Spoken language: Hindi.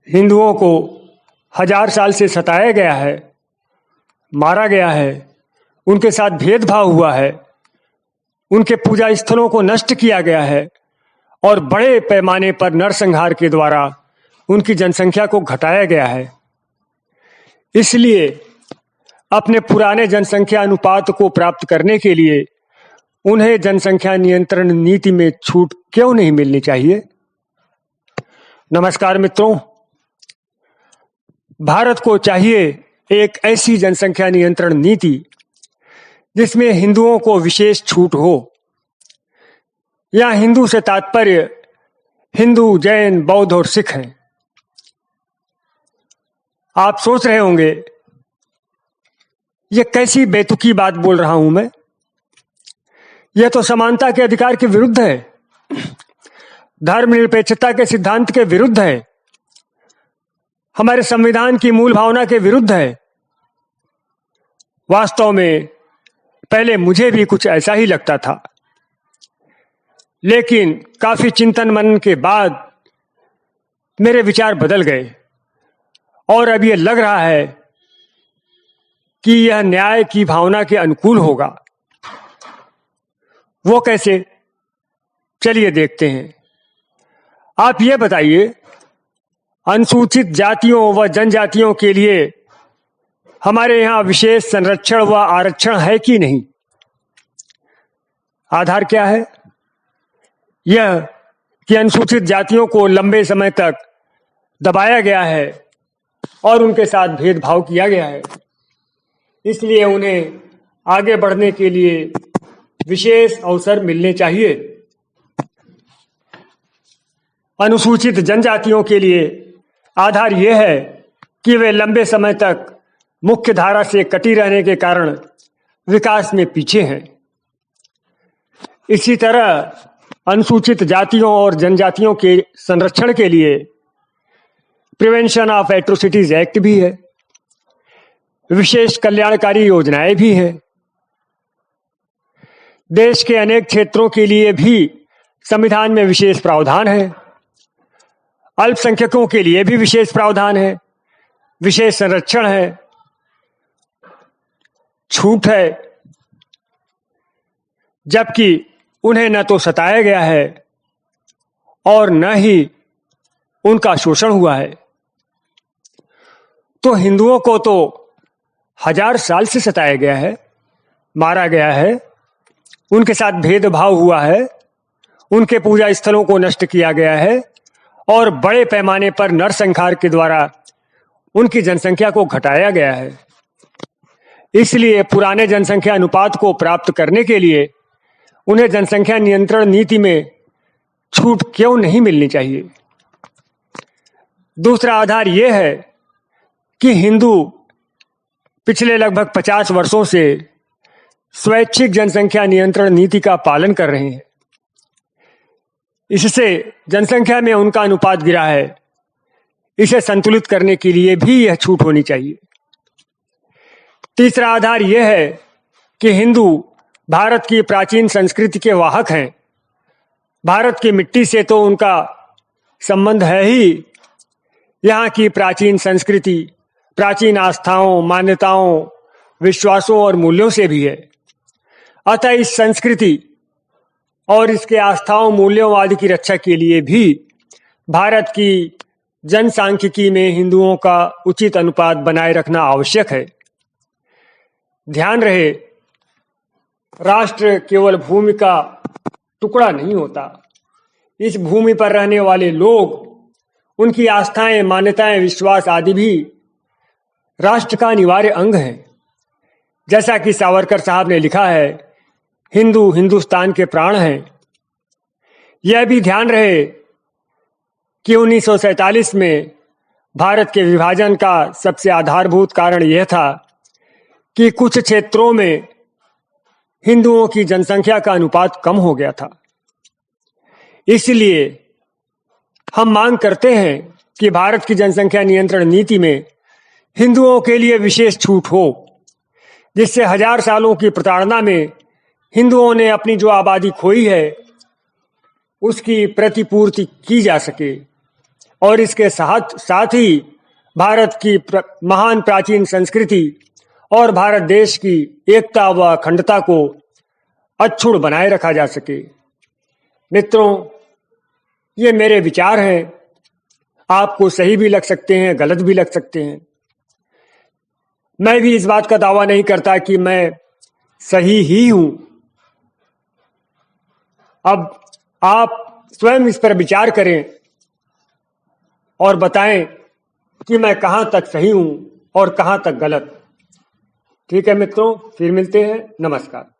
हिंदुओं को 1000 साल से सताया गया है, मारा गया है, उनके साथ भेदभाव हुआ है, उनके पूजा स्थलों को नष्ट किया गया है और बड़े पैमाने पर नरसंहार के द्वारा उनकी जनसंख्या को घटाया गया है। इसलिए अपने पुराने जनसंख्या अनुपात को प्राप्त करने के लिए उन्हें जनसंख्या नियंत्रण नीति में छूट क्यों नहीं मिलनी चाहिए? नमस्कार मित्रों, भारत को चाहिए एक ऐसी जनसंख्या नियंत्रण नीति जिसमें हिंदुओं को विशेष छूट हो। या हिंदू से तात्पर्य हिंदू, जैन, बौद्ध और सिख हैं। आप सोच रहे होंगे ये कैसी बेतुकी बात बोल रहा हूं मैं, यह तो समानता के अधिकार के विरुद्ध है, धर्मनिरपेक्षता के सिद्धांत के विरुद्ध है, हमारे संविधान की मूल भावना के विरुद्ध है। वास्तव में पहले मुझे भी कुछ ऐसा ही लगता था, लेकिन काफी चिंतन मनन के बाद मेरे विचार बदल गए और अब यह लग रहा है कि यह न्याय की भावना के अनुकूल होगा। वो कैसे? चलिए देखते हैं। आप ये बताइए, अनुसूचित जातियों व जनजातियों के लिए हमारे यहाँ विशेष संरक्षण व आरक्षण है कि नहीं? आधार क्या है? यह कि अनुसूचित जातियों को लंबे समय तक दबाया गया है और उनके साथ भेदभाव किया गया है, इसलिए उन्हें आगे बढ़ने के लिए विशेष अवसर मिलने चाहिए। अनुसूचित जनजातियों के लिए आधार यह है कि वे लंबे समय तक मुख्य धारा से कटी रहने के कारण विकास में पीछे हैं। इसी तरह अनुसूचित जातियों और जनजातियों के संरक्षण के लिए प्रिवेंशन ऑफ एट्रोसिटीज एक्ट भी है, विशेष कल्याणकारी योजनाएं भी हैं। देश के अनेक क्षेत्रों के लिए भी संविधान में विशेष प्रावधान है। अल्पसंख्यकों के लिए भी विशेष प्रावधान है, विशेष संरक्षण है, छूट है, जबकि उन्हें न तो सताया गया है और न ही उनका शोषण हुआ है। तो हिंदुओं को तो 1000 साल से सताया गया है, मारा गया है, उनके साथ भेदभाव हुआ है, उनके पूजा स्थलों को नष्ट किया गया है और बड़े पैमाने पर नरसंहार के द्वारा उनकी जनसंख्या को घटाया गया है। इसलिए पुराने जनसंख्या अनुपात को प्राप्त करने के लिए उन्हें जनसंख्या नियंत्रण नीति में छूट क्यों नहीं मिलनी चाहिए? दूसरा आधार यह है कि हिंदू पिछले लगभग 50 वर्षों से स्वैच्छिक जनसंख्या नियंत्रण नीति का पालन कर रहे हैं। इससे जनसंख्या में उनका अनुपात गिरा है। इसे संतुलित करने के लिए भी यह छूट होनी चाहिए। तीसरा आधार यह है कि हिंदू भारत की प्राचीन संस्कृति के वाहक हैं। भारत की मिट्टी से तो उनका संबंध है ही। यहाँ की प्राचीन संस्कृति प्राचीन आस्थाओं, मान्यताओं, विश्वासों और मूल्यों से भी है। अतः इस संस्कृति और इसके आस्थाओं, मूल्यों आदि की रक्षा के लिए भी भारत की जनसांख्यिकी में हिंदुओं का उचित अनुपात बनाए रखना आवश्यक है। ध्यान रहे, राष्ट्र केवल भूमि का टुकड़ा नहीं होता। इस भूमि पर रहने वाले लोग, उनकी आस्थाएं, मान्यताएं, विश्वास आदि भी राष्ट्र का अनिवार्य अंग हैं। जैसा कि सावरकर साहब ने लिखा है, हिंदू हिंदुस्तान के प्राण हैं। यह भी ध्यान रहे कि 1947 में भारत के विभाजन का सबसे आधारभूत कारण यह था कि कुछ क्षेत्रों में हिंदुओं की जनसंख्या का अनुपात कम हो गया था। इसलिए हम मांग करते हैं कि भारत की जनसंख्या नियंत्रण नीति में हिंदुओं के लिए विशेष छूट हो, जिससे 1000 सालों की प्रताड़ना में हिंदुओं ने अपनी जो आबादी खोई है उसकी प्रतिपूर्ति की जा सके। और इसके साथ साथ ही भारत की महान प्राचीन संस्कृति और भारत देश की एकता व अखंडता को अक्षुण्ण बनाए रखा जा सके। मित्रों, ये मेरे विचार हैं। आपको सही भी लग सकते हैं, गलत भी लग सकते हैं। मैं भी इस बात का दावा नहीं करता कि मैं सही ही हूं। अब आप स्वयं इस पर विचार करें और बताएं कि मैं कहां तक सही हूं और कहां तक गलत। ठीक है मित्रों, फिर मिलते हैं। नमस्कार।